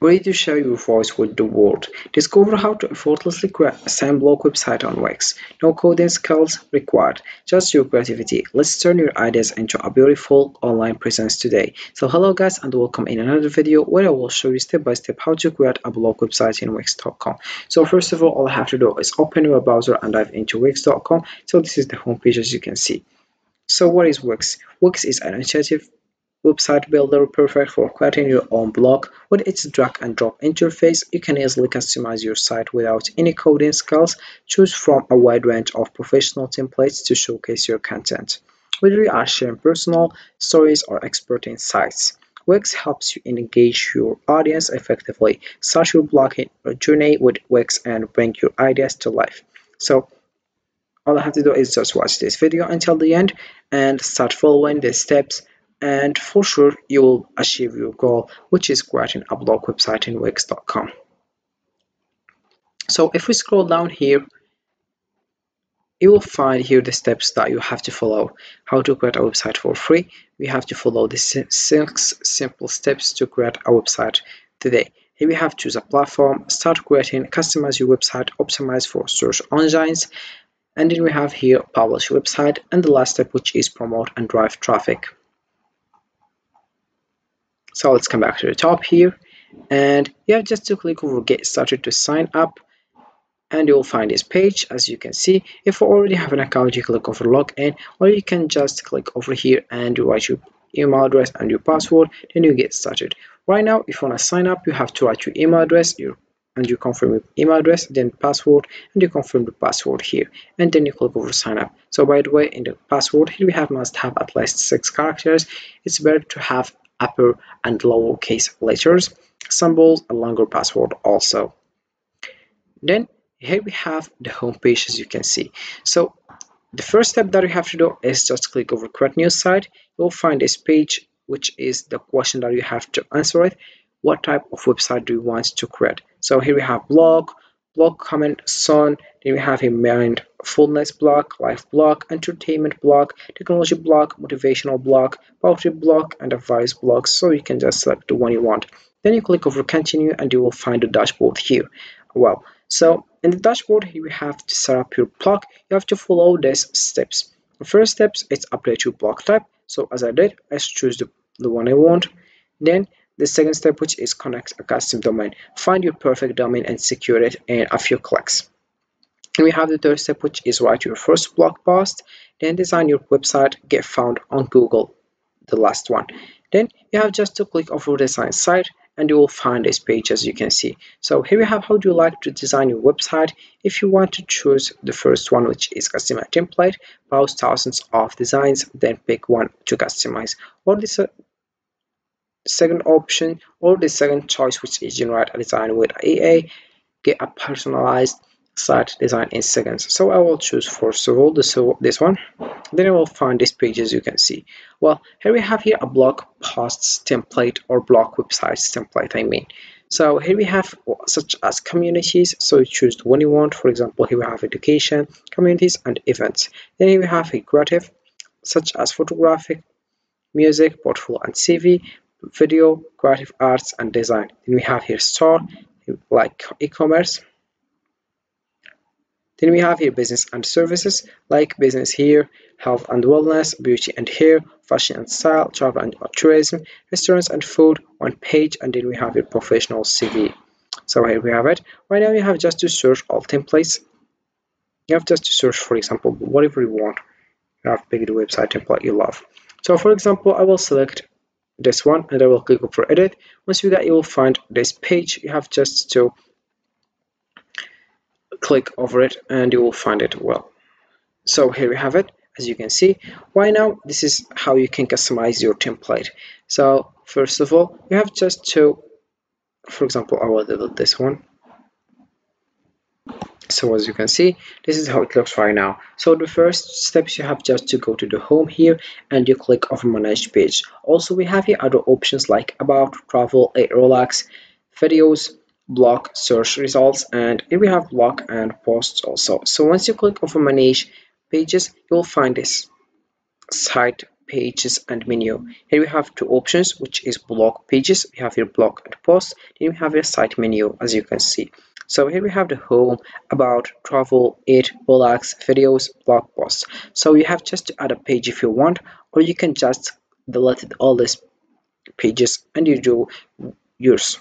ready to share your voice with the world. Discover how to effortlessly create a SAM-block website on Wix. No coding skills required, just your creativity. Let's turn your ideas into a beautiful online presence today. So hello guys and welcome in another video where I will show you step by step how to create a blog website in Wix.com. So first of all I have to do is open your browser and dive into Wix.com. So this is the homepage as you can see. So what is Wix? Wix is an intuitive website builder perfect for creating your own blog. With its drag and drop interface, you can easily customize your site without any coding skills. Choose from a wide range of professional templates to showcase your content. Whether you are sharing personal stories or expert insights, Wix helps you engage your audience effectively. Start your blogging journey with Wix and bring your ideas to life. So all I have to do is just watch this video until the end and start following the steps, and for sure you will achieve your goal, which is creating a blog website in Wix.com. So if we scroll down here, you will find here the steps that you have to follow. How to create a website for free. We have to follow the 6 simple steps to create a website today. Here we have choose a platform, start creating, customize your website, optimize for search engines, and then we have here publish website, and the last step, which is promote and drive traffic. So let's come back to the top here, and you have just to click over get started to sign up, and you will find this page. As you can see, if you already have an account, you click over login, or you can just click over here and you write your email address and your password, then you get started. Right now, if you want to sign up, you have to write your email address, and you confirm your email address, then password, and you confirm the password here, and then you click over sign up. So by the way, in the password here we have must have at least 6 characters. It's better to have upper and lowercase letters, symbols, a longer password also. Then here we have the home page as you can see. So the first step that you have to do is just click over create new site. You'll find this page, which is the question that you have to answer it. What type of website do you want to create? So here we have blog, comment, son, then we have a mindfulness blog, life blog, entertainment blog, technology blog, motivational blog, poetry blog, and advice blog. So you can just select the one you want. Then you click over continue and you will find the dashboard here. Well, so in the dashboard here we have to set up your blog. You have to follow these steps. The first steps is update your blog type. So as I did, I choose the one I want. Then the second step, which is connect a custom domain. Find your perfect domain and secure it in a few clicks. And we have the third step, which is write your first blog post. Then design your website, get found on Google, the last one. Then you have just to click over design site and you will find this page as you can see. So here we have how do you like to design your website. If you want to choose the first one, which is customize template, browse thousands of designs, then pick one to customize. Or this second option, or the second choice, which is generate a design with AI, get a personalized site design in seconds. So I will choose first of all this one. Then I will find this page as you can see. Well, here we have here a blog posts template, or blog websites template I mean. So here we have such as communities, so you choose the one you want. For example, here we have education, communities, and events. Then here we have a creative, such as photographic, music, portfolio and CV, video, creative arts, and design. Then we have here store, like e-commerce. Then we have here business and services, like business here, health and wellness, beauty and hair, fashion and style, travel and tourism, restaurants and food, one page. And then we have your professional CV. So here we have it. Right now you have just to search all templates. You have just to search, for example, whatever you want. You have picked the website template you love. So for example, I will select this one and I will click over edit. Once you get, you will find this page. You have just to click over it and you will find it. Well, so here we have it as you can see. Right now this is how you can customize your template. So first of all, you have just to, for example, I will delete this one. So as you can see, this is how it looks right now. So the first steps, you have just to go to the home here and you click over manage page. Also we have here other options like about, travel, relax, videos, blog, search results, and here we have blog and posts also. So once you click over manage pages, you will find this site pages and menu. Here we have two options, which is blog pages. We have here blog and post. Then we have a site menu, as you can see. So here we have the home, about, travel, eat, relax, videos, blog posts. So you have just to add a page if you want, or you can just delete all these pages and you do yours.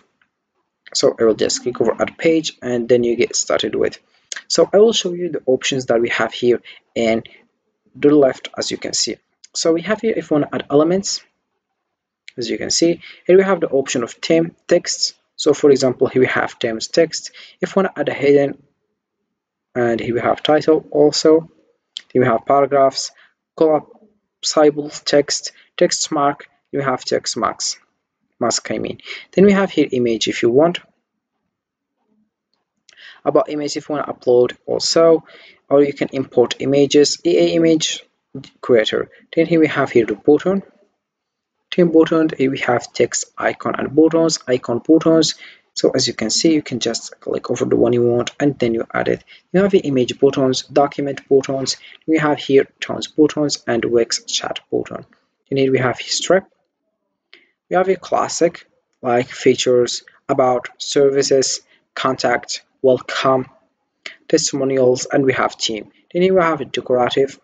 So I will just click over add page and then you get started with. So I will show you the options that we have here and to the left, as you can see. So we have here, if you want to add elements, as you can see, here we have the option of theme text. So for example, here we have themes text. If you want to add a heading, and here we have title also. Here we have paragraphs, collapsible text, text mark. You have text marks, mask I mean. Then we have here image if you want. About image if you want to upload also, or you can import images, EA image creator. Then here we have here the button, theme button. Here we have text icon and buttons, icon buttons. So as you can see, you can just click over the one you want and then you add it. You have the image buttons, document buttons. We have here tones buttons and Wix chat button. Then here we have stripe. We have a classic like features, about, services, contact, welcome, testimonials, and we have theme. Then here we have a decorative.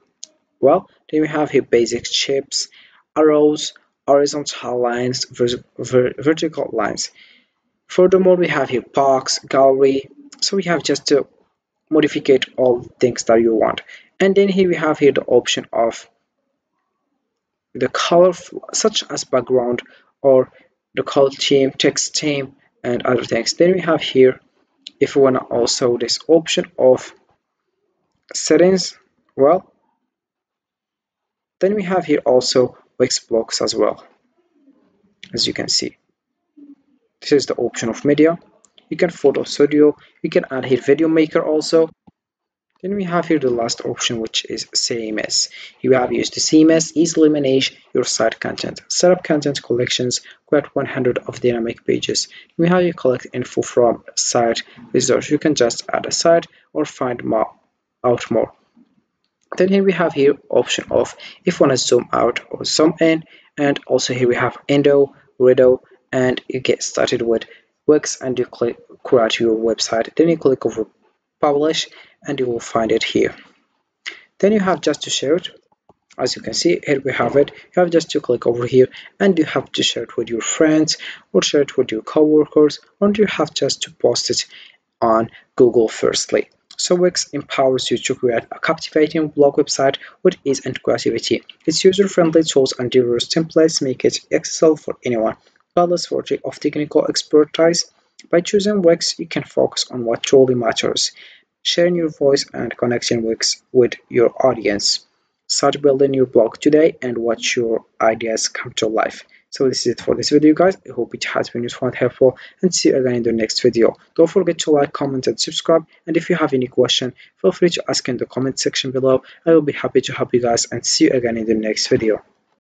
Well, then we have here basic shapes, arrows, horizontal lines, vertical lines. Furthermore, we have here box, gallery. So we have just to modify all things that you want. And then here we have here the option of the color, such as background or the color theme, text theme, and other things. Then we have here, if we want to also this option of settings, well, then we have here also Wix blocks as well, as you can see. This is the option of media. You can photo studio, you can add here video maker also. Then we have here the last option, which is CMS. You have used the CMS, easily manage your site content, set up content collections, create 100 of dynamic pages. We have you collect info from site visitors. You can just add a site or find out more. Then here we have here option of if you want to zoom out or zoom in, and also here we have endo, redo, and you get started with Wix and you click create your website. Then you click over publish and you will find it here. Then you have just to share it. As you can see, here we have it. You have just to click over here and you have to share it with your friends or share it with your co-workers, or you have just to post it on Google firstly. So Wix empowers you to create a captivating blog website with ease and creativity. Its user-friendly tools and diverse templates make it accessible for anyone, regardless of technical expertise. By choosing Wix, you can focus on what truly matters: sharing your voice and connecting Wix with your audience. Start building your blog today and watch your ideas come to life. So this is it for this video, guys. I hope it has been useful and helpful, and see you again in the next video. Don't forget to like, comment, and subscribe, and if you have any question, feel free to ask in the comment section below. I will be happy to help you guys, and see you again in the next video.